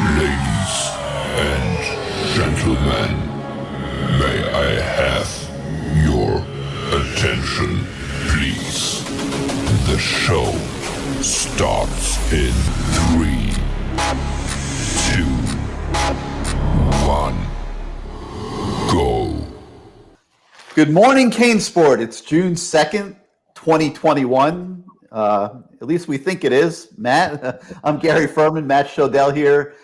Ladies and gentlemen, may I have your attention, please? The show starts in 3, 2, 1, go. Good morning, CaneSport. It's June 2nd, 2021. At least we think it is. Matt, I'm Gary Ferman, Matt Shodell here,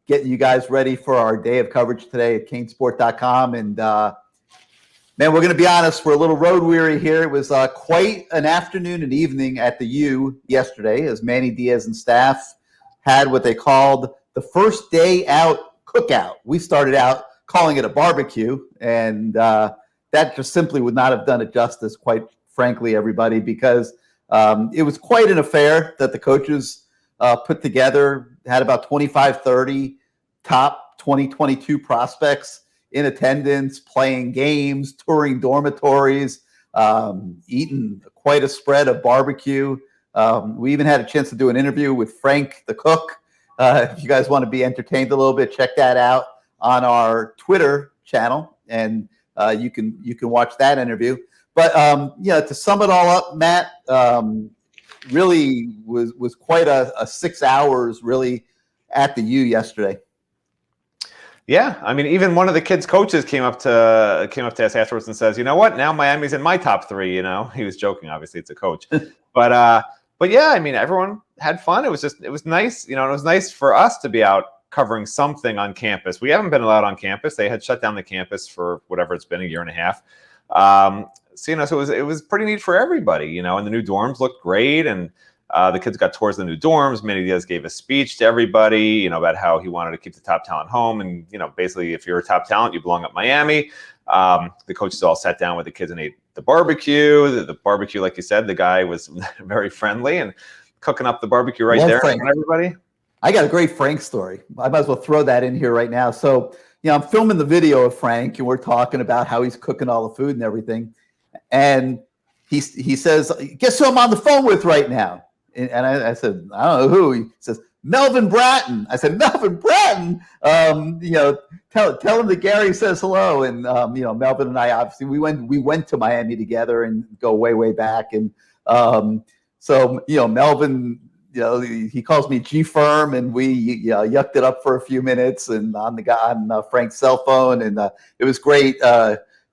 getting you guys ready for our day of coverage today at CaneSport.com. And man, we're going to be honest, we're a little road weary here. It was quite an afternoon and evening at the U yesterday as Manny Diaz and staff had what they called the first day out cookout. We started out calling it a barbecue, and that just simply would not have done it justice, quite frankly, everybody, because it was quite an affair that the coaches put together. Had about 25, 30 top 2022 prospects in attendance, playing games, touring dormitories, eating quite a spread of barbecue. We even had a chance to do an interview with Frank, the cook. If you guys want to be entertained a little bit, check that out on our Twitter channel, and you can watch that interview. But to sum it all up, Matt, really was quite a 6 hours really at the U yesterday. Yeah, I mean, even one of the kids' coaches came up to us afterwards and says, "You know what? Now Miami's in my top 3." You know, he was joking. Obviously, it's a coach, but yeah, I mean, everyone had fun. It was nice. You know, it was nice for us to be out covering something on campus. We haven't been allowed on campus. They had shut down the campus for whatever it's been, a year and a half. So it was pretty neat for everybody, you know, and the new dorms looked great, and the kids got tours of the new dorms. Manny Diaz gave a speech to everybody, you know, about how he wanted to keep the top talent home, and you know, basically, if you're a top talent, you belong at Miami. The coaches all sat down with the kids and ate the barbecue. The barbecue, like you said, the guy was very friendly and cooking up the barbecue right there in front of everybody. I got a great Frank story. I might as well throw that in here right now. So, you know, I'm filming the video of Frank, and we're talking about how he's cooking all the food and everything. And he says, "Guess who I'm on the phone with right now?" And I said, "I don't know who." He says, "Melvin Bratton." I said, "Melvin Bratton? You know, tell him that Gary says hello." And you know, Melvin and I obviously we went to Miami together and go way back. And so you know, Melvin, you know, he calls me G Firm, and we yucked it up for a few minutes and on Frank's cell phone, and it was great.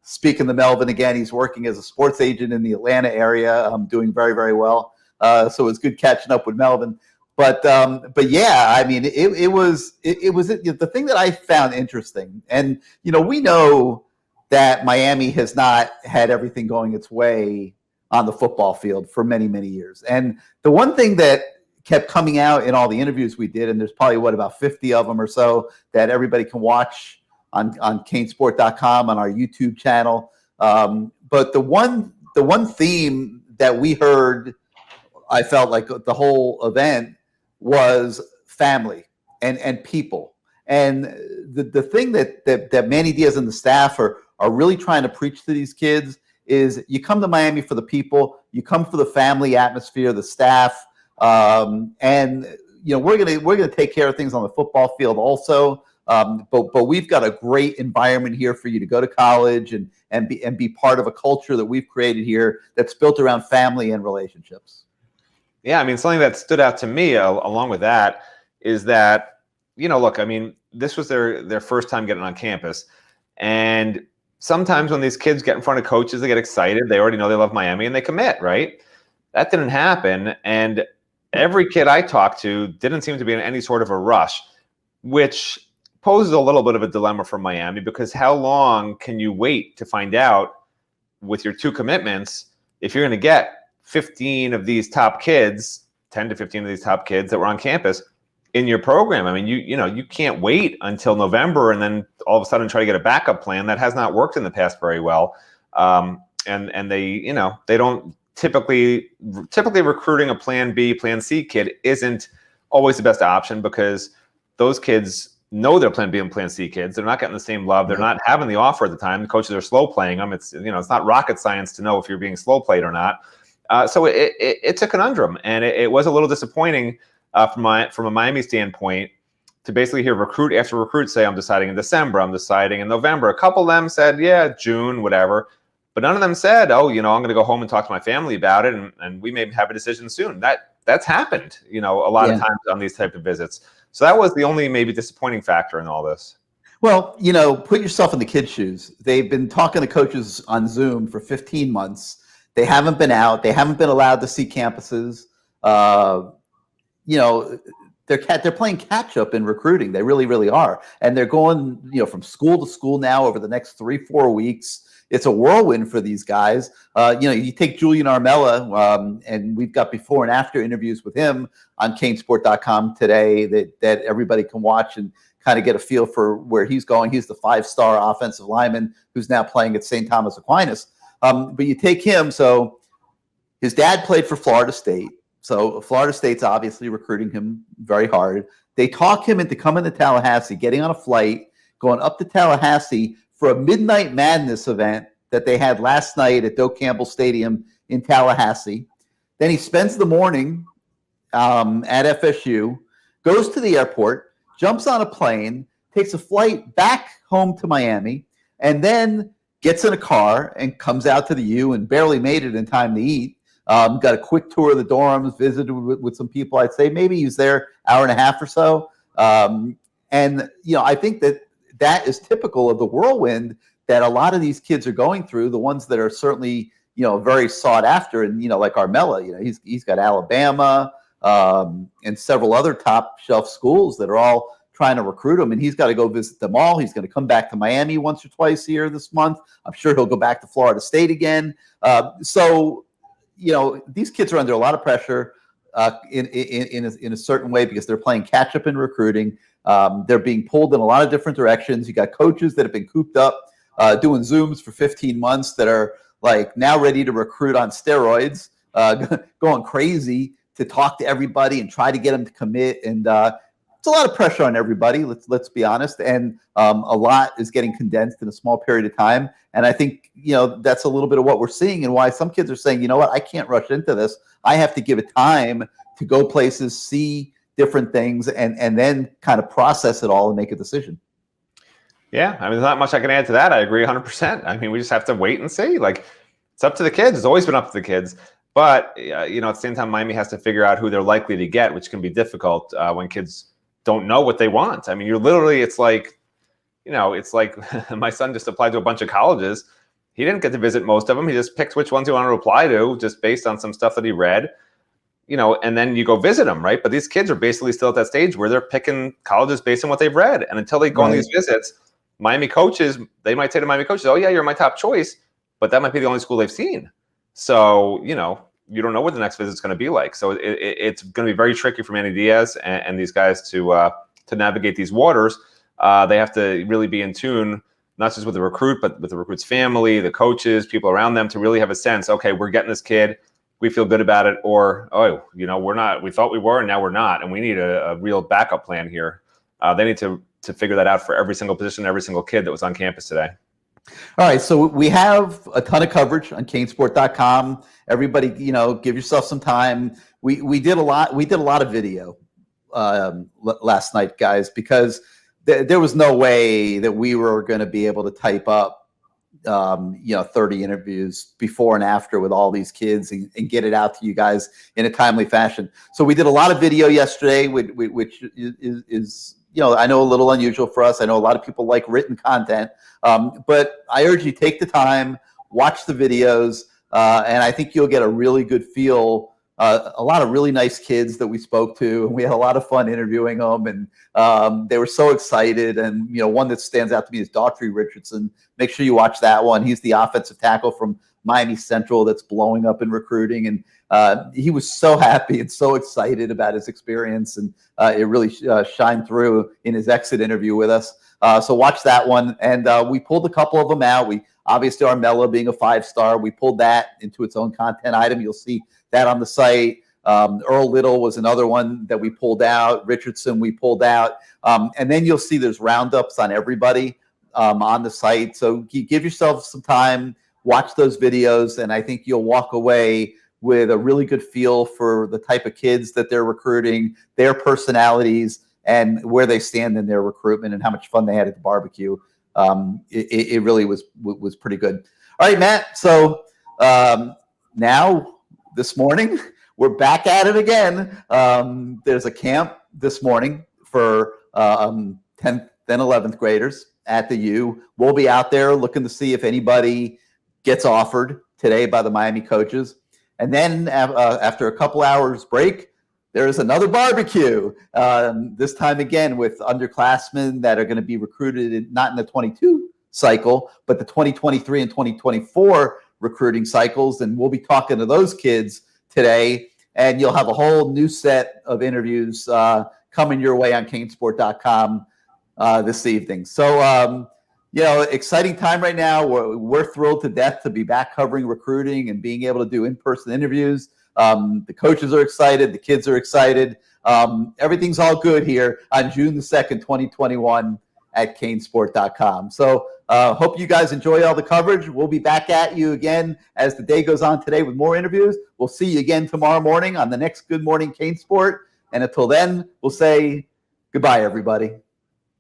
Speaking to Melvin again, he's working as a sports agent in the Atlanta area, doing very well. So it was good catching up with Melvin. But yeah, I mean, it was the thing that I found interesting. And you know, we know that Miami has not had everything going its way on the football field for many years. And the one thing that kept coming out in all the interviews we did, and there's probably about 50 of them or so that everybody can watch on CaneSport.com, on our YouTube channel. But the one theme that we heard, I felt like the whole event, was family and people. And the thing that Manny Diaz and the staff are really trying to preach to these kids is you come to Miami for the people, you come for the family atmosphere, the staff, and you know, we're gonna take care of things on the football field also. But we've got a great environment here for you to go to college and be part of a culture that we've created here that's built around family and relationships. Yeah, I mean, something that stood out to me along with that is that, you know, look, I mean, this was their first time getting on campus, and sometimes when these kids get in front of coaches, they get excited. They already know they love Miami and they commit, right? That didn't happen, and every kid I talked to didn't seem to be in any sort of a rush, which poses a little bit of a dilemma for Miami, because how long can you wait to find out with your 2 commitments if you're going to get 15 of these top kids, 10 to 15 of these top kids that were on campus in your program? I mean, you can't wait until November and then all of a sudden try to get a backup plan. That has not worked in the past very well. And they don't typically recruiting a plan B, plan C kid isn't always the best option, because those kids know they're plan B and plan C kids. They're not getting the same love. They're not having the offer at the time. The coaches are slow playing them. It's not rocket science to know if you're being slow played or not. So it's a conundrum, and it was a little disappointing from a Miami standpoint to basically hear recruit after recruit say, I'm deciding in December, I'm deciding in November. A couple of them said, yeah, June, whatever. But none of them said, oh, I'm going to go home and talk to my family about it, and we may have a decision soon. That's happened, a lot of times on these type of visits. So that was the only maybe disappointing factor in all this. Well, put yourself in the kids' shoes. They've been talking to coaches on Zoom for 15 months. They haven't been out. They haven't been allowed to see campuses. They're playing catch up in recruiting. They really, really are. And they're going, from school to school now over the next 3-4 weeks. It's a whirlwind for these guys. You take Julian Armella, and we've got before and after interviews with him on CaneSport.com today that everybody can watch and kind of get a feel for where he's going. He's the 5-star offensive lineman who's now playing at St. Thomas Aquinas. But you take him, so his dad played for Florida State. So Florida State's obviously recruiting him very hard. They talk him into coming to Tallahassee, getting on a flight, going up to Tallahassee for a Midnight Madness event that they had last night at Doak Campbell Stadium in Tallahassee. Then he spends the morning at FSU, goes to the airport, jumps on a plane, takes a flight back home to Miami, and then gets in a car and comes out to the U and barely made it in time to eat. Got a quick tour of the dorms, visited with some people. I'd say maybe he was there hour and a half or so. I think that is typical of the whirlwind that a lot of these kids are going through, the ones that are certainly, very sought after. And, like Armella, he's got Alabama and several other top shelf schools that are all trying to recruit him. And he's got to go visit them all. He's going to come back to Miami once or twice here this month. I'm sure he'll go back to Florida State again. These kids are under a lot of pressure in a certain way because they're playing catch up in recruiting. They're being pulled in a lot of different directions. You got coaches that have been cooped up doing Zooms for 15 months that are like now ready to recruit on steroids, going crazy to talk to everybody and try to get them to commit. And it's a lot of pressure on everybody. Let's be honest. And a lot is getting condensed in a small period of time. And I think, that's a little bit of what we're seeing and why some kids are saying, I can't rush into this. I have to give it time to go places, see different things, and then kind of process it all and make a decision. Yeah, there's not much I can add to that. I agree 100%. We just have to wait and see. It's up to the kids. It's always been up to the kids. But, at the same time, Miami has to figure out who they're likely to get, which can be difficult when kids don't know what they want. You're literally, it's like my son just applied to a bunch of colleges. He didn't get to visit most of them. He just picked which ones he wanted to apply to just based on some stuff that he read, and then you go visit them, right? But these kids are basically still at that stage where they're picking colleges based on what they've read. And until they go on these visits, Miami coaches, they might say to Miami coaches, oh yeah, you're my top choice, but that might be the only school they've seen. So, you don't know what the next visit's going to be like. So it's going to be very tricky for Manny Diaz and these guys to navigate these waters. They have to really be in tune, not just with the recruit, but with the recruit's family, the coaches, people around them, to really have a sense, okay, we're getting this kid, we feel good about it, or, we're not, we thought we were, and now we're not, and we need a real backup plan here. They need to figure that out for every single position, every single kid that was on campus today. All right, so we have a ton of coverage on CaneSport.com. Everybody, give yourself some time. We did a lot. We did a lot of video last night, guys, because there was no way that we were going to be able to type up, 30 interviews before and after with all these kids and get it out to you guys in a timely fashion. So we did a lot of video yesterday, which is I know a little unusual for us. I know a lot of people like written content, but I urge you, take the time, watch the videos, and I think you'll get a really good feel. A lot of really nice kids that we spoke to, and we had a lot of fun interviewing them, and they were so excited. And one that stands out to me is Daughtry Richardson. Make sure you watch that one. He's the offensive tackle from Miami Central that's blowing up in recruiting, and he was so happy and so excited about his experience, and it really shined through in his exit interview with us. So watch that one, and we pulled a couple of them out. We obviously, Armella being a 5-star, we pulled that into its own content item. You'll see that on the site. Earl Little was another one that we pulled out. Richardson we pulled out, and then you'll see there's roundups on everybody on the site. So give yourself some time, watch those videos, and I think you'll walk away with a really good feel for the type of kids that they're recruiting, their personalities, and where they stand in their recruitment and how much fun they had at the barbecue. It really was pretty good. All right, Matt. So now this morning we're back at it again. There's a camp this morning for 10th and 11th graders at the U. We'll be out there looking to see if anybody gets offered today by the Miami coaches. And then after a couple hours break, there's another barbecue, this time again with underclassmen that are going to be recruited not in the 22 cycle, but the 2023 and 2024 recruiting cycles. And we'll be talking to those kids today. And you'll have a whole new set of interviews coming your way on CaneSport.com this evening. So, exciting time right now. We're thrilled to death to be back covering recruiting and being able to do in-person interviews. The coaches are excited. The kids are excited. Everything's all good here on June the 2nd, 2021 at CaneSport.com. So hope you guys enjoy all the coverage. We'll be back at you again as the day goes on today with more interviews. We'll see you again tomorrow morning on the next Good Morning CaneSport. And until then, we'll say goodbye, everybody.